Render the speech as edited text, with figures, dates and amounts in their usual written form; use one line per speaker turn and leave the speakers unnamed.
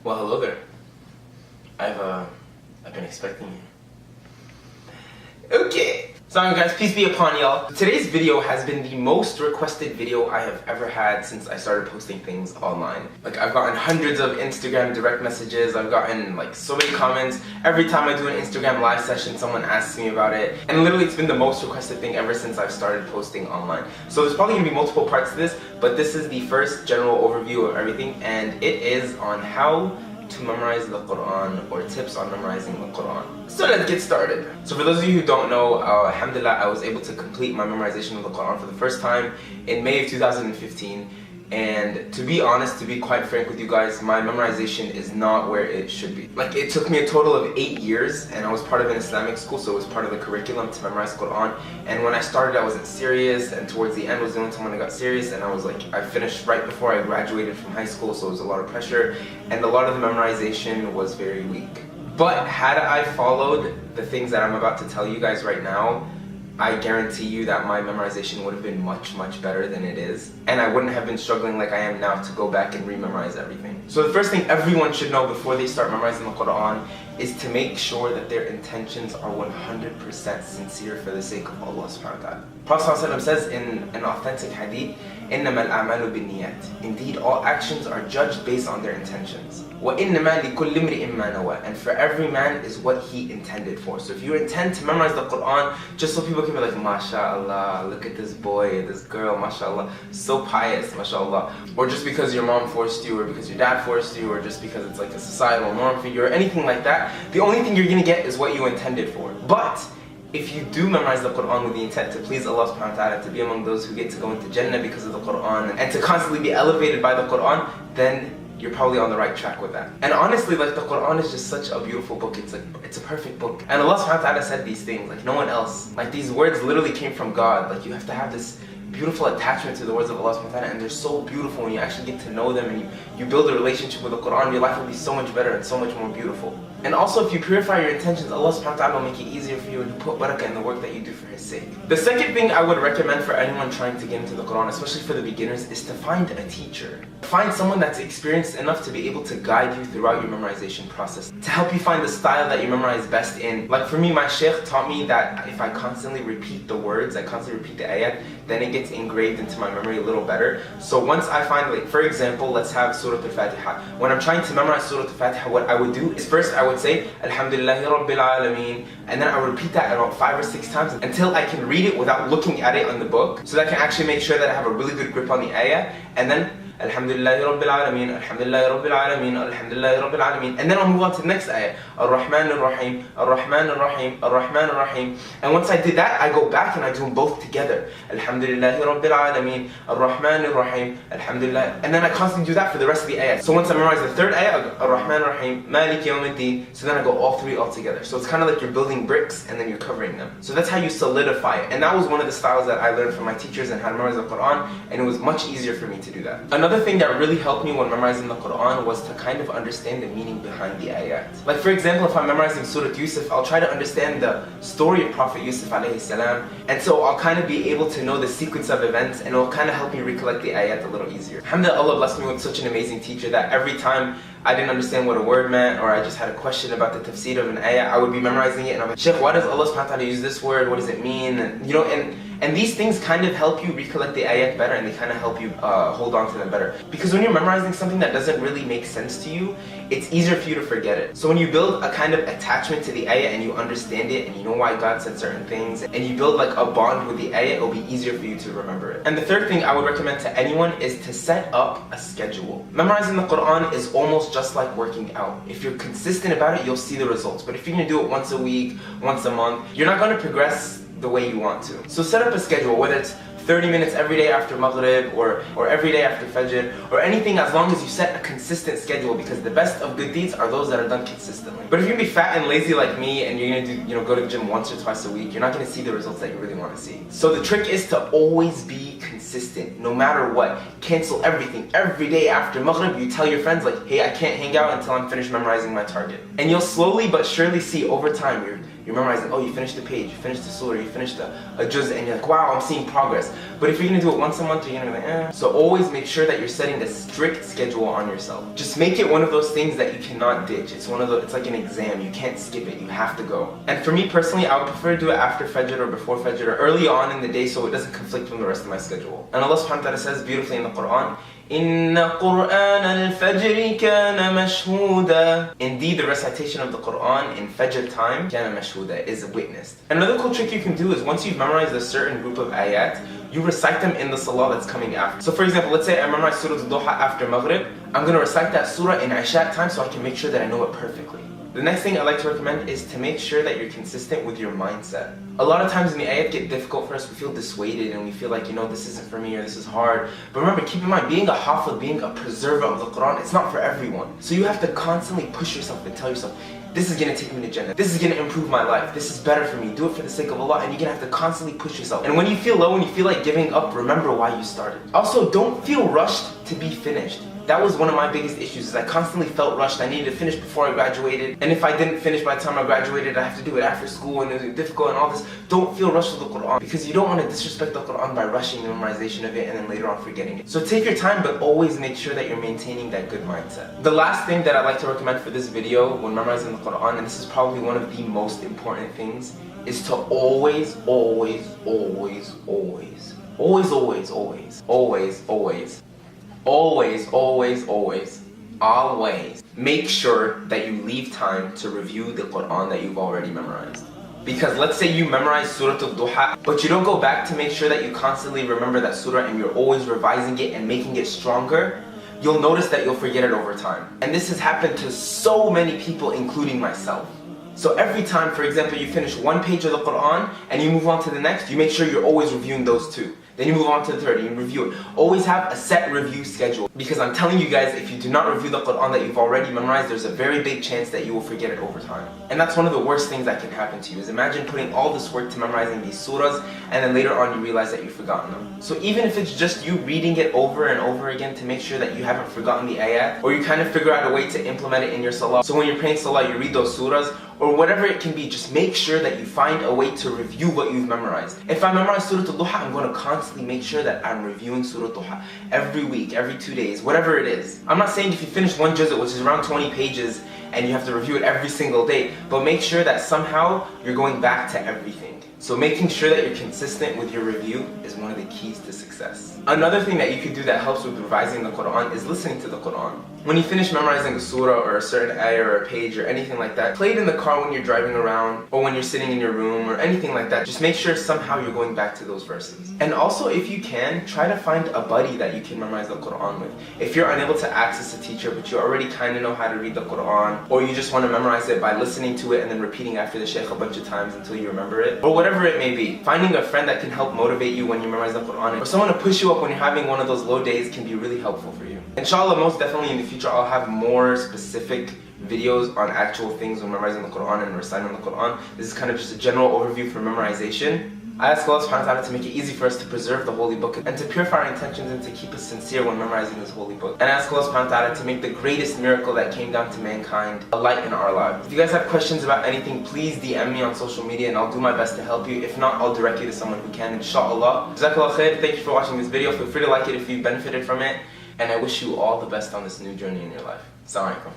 Well, hello there. I've been expecting you. Okay. Salam guys, peace be upon y'all. Today's video has been the most requested video I have ever had since I started posting things online. Like, I've gotten hundreds of Instagram direct messages, I've gotten like so many comments. Every time I do an Instagram live session, someone asks me about it. And literally it's been the most requested thing ever since I've started posting online. So there's probably gonna be multiple parts to this, but this is the first general overview of everything, and it is on how to memorize the Quran, or tips on memorizing the Quran. So let's get started. So for those of you who don't know, alhamdulillah, I was able to complete my memorization of the Quran for the first time in May of 2015. And to be honest, to be quite frank with you guys, my memorization is not where it should be. Like, it took me a total of 8 years, and I was part of an Islamic school, so it was part of the curriculum to memorize Quran. And when I started, I wasn't serious, and towards the end was the only time when I got serious, and I finished right before I graduated from high school, so it was a lot of pressure, and a lot of the memorization was very weak. But had I followed the things that I'm about to tell you guys right now, I guarantee you that my memorization would have been much, much better than it is. And I wouldn't have been struggling like I am now to go back and re-memorize everything. So the first thing everyone should know before they start memorizing the Quran is to make sure that their intentions are 100% sincere for the sake of Allah subhanahu wa ta'ala. Prophet says in an authentic hadith, إِنَّمَا الْأَعْمَالُ بِالنِّيَّاتِ. Indeed, all actions are judged based on their intentions. وَإِنَّمَا لِكُلِّ امْرِئٍ مَّا نَوَى. And for every man is what he intended for. So if you intend to memorize the Quran just so people can be like, mashaAllah, look at this boy, this girl, mashaAllah, so pious, mashaAllah. Or just because your mom forced you, or because your dad forced you, or just because it's like a societal norm for you, or anything like that, the only thing you're going to get is what you intended for. But if you do memorize the Quran with the intent to please Allah subhanahu wa ta'ala, to be among those who get to go into Jannah because of the Quran, and to constantly be elevated by the Quran, then you're probably on the right track with that. And honestly, like, the Quran is just such a beautiful book. It's a perfect book. And Allah subhanahu wa ta'ala said these things like no one else. Like, these words literally came from God. Like, you have to have this beautiful attachment to the words of Allah subhanahu wa ta'ala, and they're so beautiful when you actually get to know them and you build a relationship with the Quran. Your life will be so much better and so much more beautiful. And also, if you purify your intentions, Allah subhanahu wa ta'ala will make it easier for you to put barakah in the work that you do for His sake. The second thing I would recommend for anyone trying to get into the Quran, especially for the beginners, is to find a teacher. Find someone that's experienced enough to be able to guide you throughout your memorization process, to help you find the style that you memorize best in. Like, for me, my shaykh taught me that if I constantly repeat the words, I constantly repeat the ayat, then it gets engraved into my memory a little better. So once I find, like, for example, let's have Surah Al-Fatiha. When I'm trying to memorize Surah Al-Fatiha, what I would do is first I would say, Alhamdulillahi Rabbil Alameen, and then I would repeat that about 5 or 6 times until I can read it without looking at it on the book, so that I can actually make sure that I have a really good grip on the ayah. And then Alhamdulillahi Rabbil Alameen, Alhamdulillahi Rabbil Alameen, Alhamdulillahi Rabbil Alameen, and then I'll move on to the next ayah, Ar-Rahman Ar-Rahim, Ar-Rahman Ar-Rahim, Ar-Rahman Ar-Rahim. And once I did that, I go back and I do them both together, Alhamdulillahi Rabbil Alameen, Ar-Rahman Ar-Rahim, Alhamdulillah. And then I constantly do that for the rest of the ayah. So once I memorize the third ayah, I go Ar-Rahman Ar-Rahim, Maliki Yawmiddin. So then I go all three all together. So it's kind of like you're building bricks and then you're covering them. So that's how you solidify it. And that was one of the styles that I learned from my teachers and how to memorize the Quran, and it was much easier for me to do that. Another thing that really helped me when memorizing the Quran was to kind of understand the meaning behind the ayat. Like, for example, if I'm memorizing Surah Yusuf, I'll try to understand the story of Prophet Yusuf alayhi salam, and so I'll kind of be able to know the sequence of events, and it'll kind of help me recollect the ayat a little easier. Alhamdulillah, Allah blessed me with such an amazing teacher that every time I didn't understand what a word meant, or I just had a question about the tafsir of an ayah, I would be memorizing it and I'm like, Sheikh, why does Allah subhanahu wa ta'ala use this word? What does it mean? And, you know, and these things kind of help you recollect the ayat better, and they kind of help you hold on to them better. Because when you're memorizing something that doesn't really make sense to you, it's easier for you to forget it. So when you build a kind of attachment to the ayat and you understand it and you know why God said certain things, and you build like a bond with the ayat, it'll be easier for you to remember it. And the third thing I would recommend to anyone is to set up a schedule. Memorizing the Quran is almost just like working out. If you're consistent about it, you'll see the results. But if you're going to do it once a week, once a month, you're not going to progress the way you want to. So set up a schedule, whether it's 30 minutes every day after Maghrib, or every day after Fajr, or anything, as long as you set a consistent schedule, because the best of good deeds are those that are done consistently. But if you're gonna be fat and lazy like me, and you're gonna do, go to the gym once or twice a week, you're not gonna see the results that you really want to see. So the trick is to always be consistent, no matter what. Cancel everything. Every day after Maghrib, you tell your friends like, hey, I can't hang out until I'm finished memorizing my target. And you'll slowly but surely see over time You're memorizing, oh, you finished the page, you finished the surah, you finished a juz, and you're like, wow, I'm seeing progress. But if you're gonna do it once a month, you're gonna be like, eh. So always make sure that you're setting a strict schedule on yourself. Just make it one of those things that you cannot ditch. It's like an exam, you can't skip it, you have to go. And for me personally, I would prefer to do it after Fajr or before Fajr or early on in the day so it doesn't conflict with the rest of my schedule. And Allah subhanahu wa ta'ala says beautifully in the Quran, Inna Qur'an al-Fajr kana mashhuda. Indeed, the recitation of the Quran in Fajr time, kana mashhuda, is witnessed. Another cool trick you can do is once you've memorized a certain group of ayat, you recite them in the salah that's coming after. So for example, let's say I memorize Surah Al-Duha after Maghrib. I'm going to recite that surah in Isha time so I can make sure that I know it perfectly. The next thing I like to recommend is to make sure that you're consistent with your mindset. A lot of times when the ayat get difficult for us, we feel dissuaded and we feel like, this isn't for me or this is hard. But remember, keep in mind, being a hafiz, being a preserver of the Quran, it's not for everyone. So you have to constantly push yourself and tell yourself, this is going to take me to Jannah. This is going to improve my life. This is better for me. Do it for the sake of Allah. And you're going to have to constantly push yourself. And when you feel low, when you feel like giving up, remember why you started. Also, don't feel rushed to be finished. That was one of my biggest issues, is I constantly felt rushed. I needed to finish before I graduated. And if I didn't finish by the time I graduated, I have to do it after school and it was difficult and all this. Don't feel rushed with the Quran, because you don't want to disrespect the Quran by rushing the memorization of it and then later on forgetting it. So take your time, but always make sure that you're maintaining that good mindset. The last thing that I'd like to recommend for this video when memorizing the Quran, and this is probably one of the most important things, is to always make sure that you leave time to review the Quran that you've already memorized. Because let's say you memorize Surah Al-Duha, but you don't go back to make sure that you constantly remember that surah and you're always revising it and making it stronger, you'll notice that you'll forget it over time. And this has happened to so many people, including myself. So every time, for example, you finish one page of the Quran and you move on to the next, you make sure you're always reviewing those two. Then you move on to the third and you review it. Always have a set review schedule. Because I'm telling you guys, if you do not review the Quran that you've already memorized, there's a very big chance that you will forget it over time. And that's one of the worst things that can happen to you, is imagine putting all this work to memorizing these surahs and then later on you realize that you've forgotten them. So even if it's just you reading it over and over again to make sure that you haven't forgotten the ayat, or you kind of figure out a way to implement it in your salah. So when you're praying salah, you read those surahs, or whatever it can be, just make sure that you find a way to review what you've memorized. If I memorize Surah Al-Duha, I'm going to constantly make sure that I'm reviewing Surah Al-Duha every week, every 2 days, whatever it is. I'm not saying if you finish one juz, which is around 20 pages, and you have to review it every single day, but make sure that somehow you're going back to everything. So making sure that you're consistent with your review is one of the keys to success. Another thing that you could do that helps with revising the Quran is listening to the Quran. When you finish memorizing a surah or a certain ayah or a page or anything like that, play it in the car when you're driving around or when you're sitting in your room or anything like that. Just make sure somehow you're going back to those verses. And also, if you can, try to find a buddy that you can memorize the Quran with. If you're unable to access a teacher but you already kind of know how to read the Quran, or you just want to memorize it by listening to it and then repeating after the shaykh a bunch of times until you remember it, or whatever it may be, finding a friend that can help motivate you when you memorize the Quran, or someone to push you up when you're having one of those low days, can be really helpful for you. Inshallah, most definitely in the future I'll have more specific videos on actual things when memorizing the Quran and reciting the Quran. This is kind of just a general overview for memorization. I ask Allah subhanahu wa ta'ala to make it easy for us to preserve the holy book and to purify our intentions and to keep us sincere when memorizing this holy book. And I ask Allah subhanahu wa ta'ala to make the greatest miracle that came down to mankind a light in our lives. If you guys have questions about anything, please DM me on social media and I'll do my best to help you. If not, I'll direct you to someone who can, inshaAllah. Jazakallah khair. Thank you for watching this video. Feel free to like it if you benefited from it. And I wish you all the best on this new journey in your life. Assalamu alaikum.